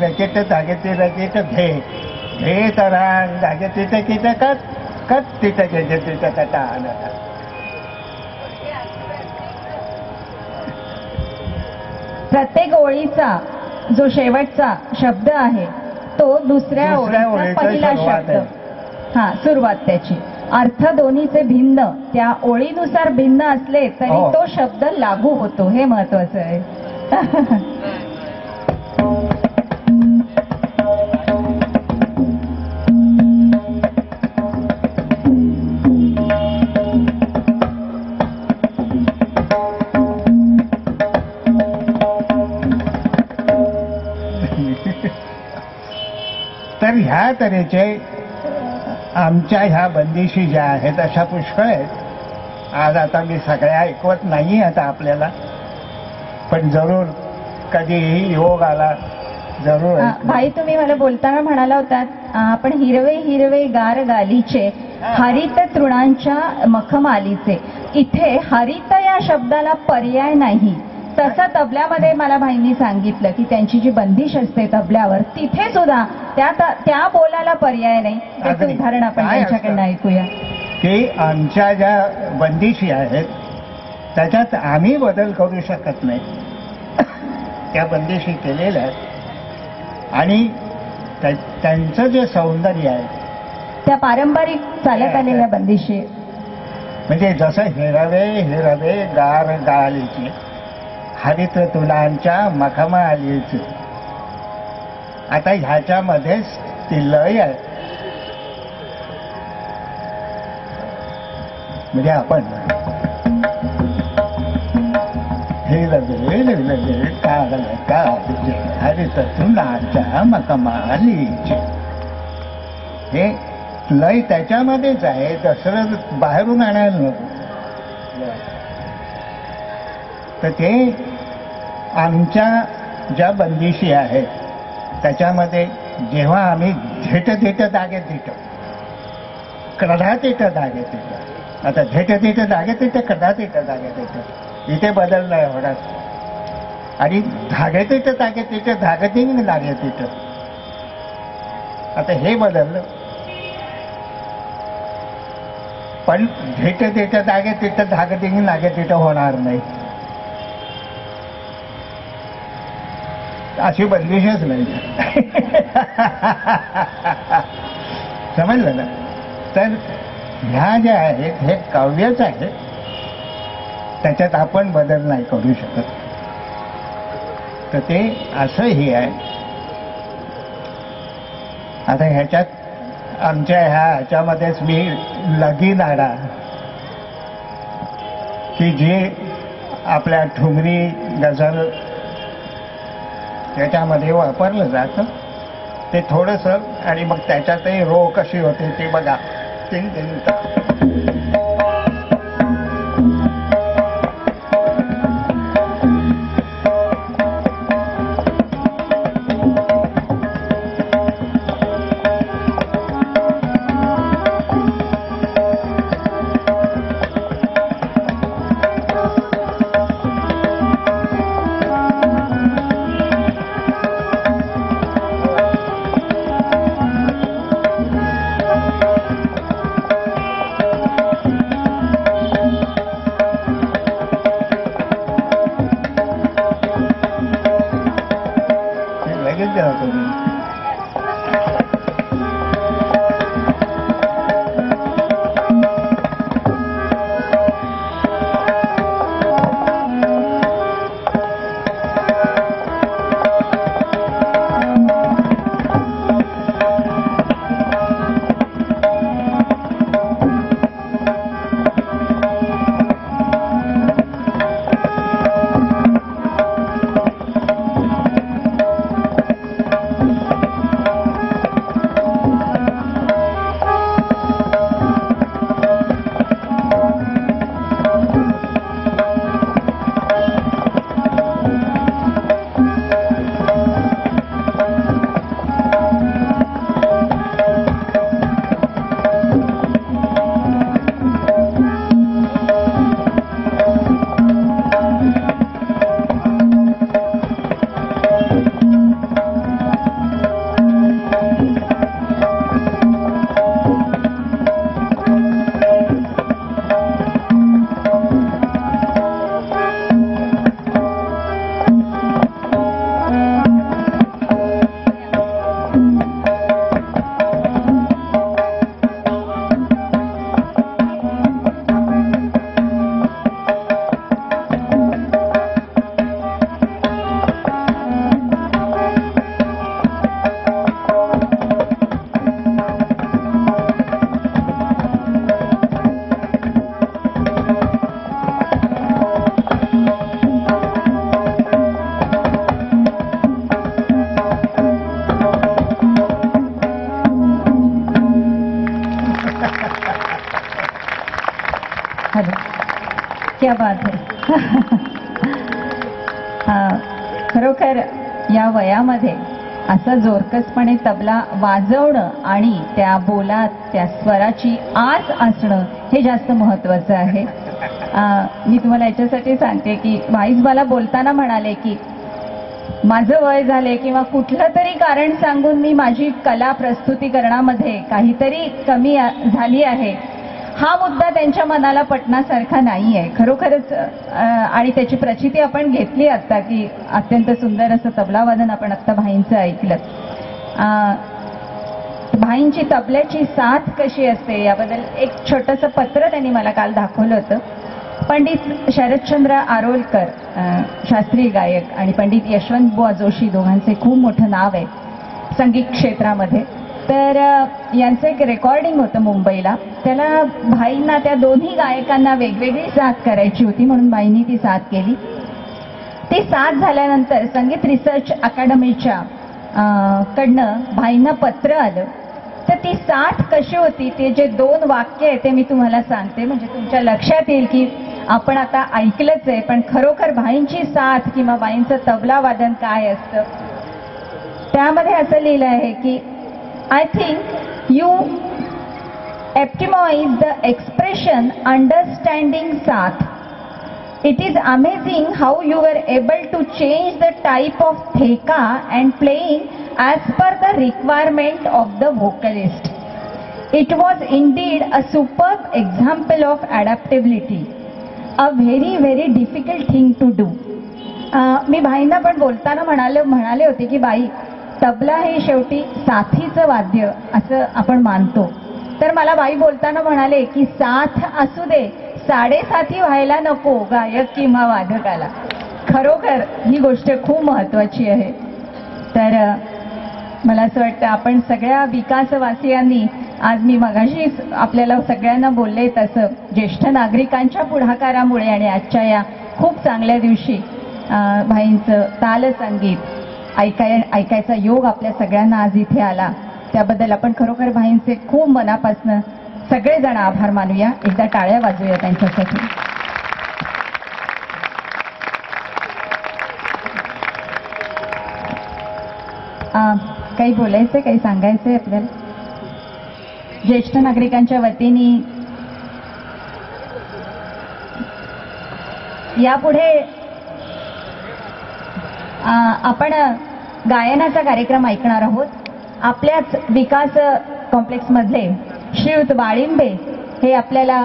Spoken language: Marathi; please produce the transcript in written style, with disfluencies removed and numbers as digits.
रचित धागे रचित घे घे तरांग धागे तिट कत कत तिट घे तिट कटा प्रत्येक ओळीचा जो शेवटचा शब्द आहे तो दुसऱ्या ओळीचा पहिला शब्द. हा, सुरुवात त्याची. अर्थ दोन्हीचे भिन्न, त्या ओळीनुसार भिन्न असले तरी तो शब्द लागू होतो, हे महत्वाचं आहे. तर ह्या तऱ्हेचे आमच्या ह्या बंदिशी ज्या आहेत अशा पुष्कळ आहेत. आज आता मी सगळ्या ऐकवत नाही आता आपल्याला, पण जरूर कधीही योग आला जरूर. भाई, तुम्ही मला बोलताना म्हणाला होतात आपण हिरवे हिरवे गार गालीचे हरित तृणांच्या मखमालीचे. इथे हरित या शब्दाला पर्याय नाही. तसं तबल्यामध्ये मला भाईंनी सांगितलं की त्यांची जी बंदिश असते तबल्यावर तिथे सुद्धा त्या बोलाला पर्याय नाही. त्याचं उदाहरण आपण त्यांच्याकडनं ऐकूया. की आमच्या ज्या बंदिशी आहेत त्याच्यात आम्ही बदल करू शकत नाही. त्या बंदिशी केलेल्या आहेत आणि त्यांचं जे सौंदर्य आहे त्या पारंपरिक चालत आलेल्या बंदिशी, म्हणजे जसं हिरवे हिरवे गार गालीचे हरित तुलांच्या मखमालीचे. आता ह्याच्यामध्येच ती लय आहे. म्हणजे आपण हिरवे हिरवे गार गालीचे हरित तुलांच्या मखमालीचे, हे लय त्याच्यामध्येच आहे. दुसरं बाहेरून आणायला नको. तर ते आमच्या ज्या बंदिशी आहेत त्याच्यामध्ये जेव्हा आम्ही झेट झेट दागे तिट कडा तिट दागे तिट, आता झेट झेट दागे तिट कडा तिट दागे तिट, इथे बदल नाही होणार. आणि धागे तिट दागे तिट धागतिंग दागे तिट, आता हे बदललं. पण झेट झेट दागे तिट धागतिंग दागे तिट होणार नाही. अशी बंदिशच नाही. समजलं ना. तर ह्या ज्या आहेत हे काव्यच आहे, त्याच्यात आपण बदल नाही करू शकत. तर ते असंही आहे. आता ह्याच्यात आमच्या ह्याच्यामध्येच मी लगीनाडा की जे आपल्या ठुमरी गझल त्याच्यामध्ये वापरलं जातं ते थोडंसं. आणि मग त्याच्यातही रो कशी होते ते बघा. टिंग टिंग क्या बात है. खरोखर या वयामध्ये असं जोरकसपणे तबला वाजवणं आणि त्या बोलात त्या स्वराची आस असणं हे जास्त महत्वाचं आहे. मी तुम्हाला याच्यासाठी सांगते की वाईज मला बोलताना म्हणाले की माझं वय झाले किंवा कुठलं तरी कारण सांगून मी माझी कला प्रस्तुतीकरणामध्ये काहीतरी कमी झाली आहे, हा मुद्दा त्यांच्या मनाला पटण्यासारखा नाही आहे खरोखरच. आणि त्याची प्रचिती आपण घेतली आता की अत्यंत सुंदर असं तबला वादन आपण आत्ता भाईंचं ऐकलं. भाईंची तबल्याची साथ कशी असते याबद्दल एक छोटंसं पत्र त्यांनी मला काल दाखवलं होतं. पंडित शरदचंद्र आरोलकर शास्त्रीय गायक आणि पंडित यशवंतबुवा जोशी दोघांचे खूप मोठं नाव आहे संगीत क्षेत्रामध्ये. तर यांचं एक रेकॉर्डिंग होतं मुंबईला. त्याला भाईंना त्या दोन्ही गायकांना वेगवेगळी साथ करायची होती म्हणून भाईंनी ती साथ केली. ती साथ झाल्यानंतर संगीत रिसर्च अकॅडमीच्या कडनं भाईंना पत्र आलं. तर ती साथ कशी होती ते जे 2 वाक्य आहे ते मी तुम्हाला सांगते म्हणजे तुमच्या लक्षात येईल की आपण आता ऐकलंच आहे पण खरोखर भाईंची साथ किंवा भाईंचं तबला वादन काय असतं. त्यामध्ये असं लिहिलं आहे की I think you epitomize the expression understanding Saath. It is amazing how you were able to change the type of theka and playing as per the requirement of the vocalist. It was indeed a superb example of adaptability, a very very difficult thing to do. मी भाईंना पण बोलताना म्हणाले होते की बाई तबला हे शेवटी साथीचं वाद्य असं आपण मानतो. तर मला बाई बोलताना म्हणाले की साथ असू दे, साडेसाथी व्हायला नको गायक किंवा वादकाला. खरोखर ही गोष्ट खूप महत्वाची आहे. तर मला असं वाटतं आपण सगळ्या विकासवासियांनी आज मी मगाशी आपल्याला सगळ्यांना बोलले तसं ज्येष्ठ नागरिकांच्या पुढाकारामुळे आणि आजच्या या खूप चांगल्या दिवशी भाईंचं तालसंगीत ऐकायचा योग आपल्या सगळ्यांना आज इथे आला. त्याबद्दल आपण खरोखर भाईंचे खूप मनापासून सगळेजण आभार मानूया. एकदा टाळ्या वाजूया त्यांच्यासाठी. काही बोलायचं काही सांगायचंय आपल्याला ज्येष्ठ नागरिकांच्या वतीने यापुढे आपण गायनाचा कार्यक्रम ऐकणार आहोत. आपल्याच विकास कॉम्प्लेक्समधले श्रीयुत वाळिंबे हे आपल्याला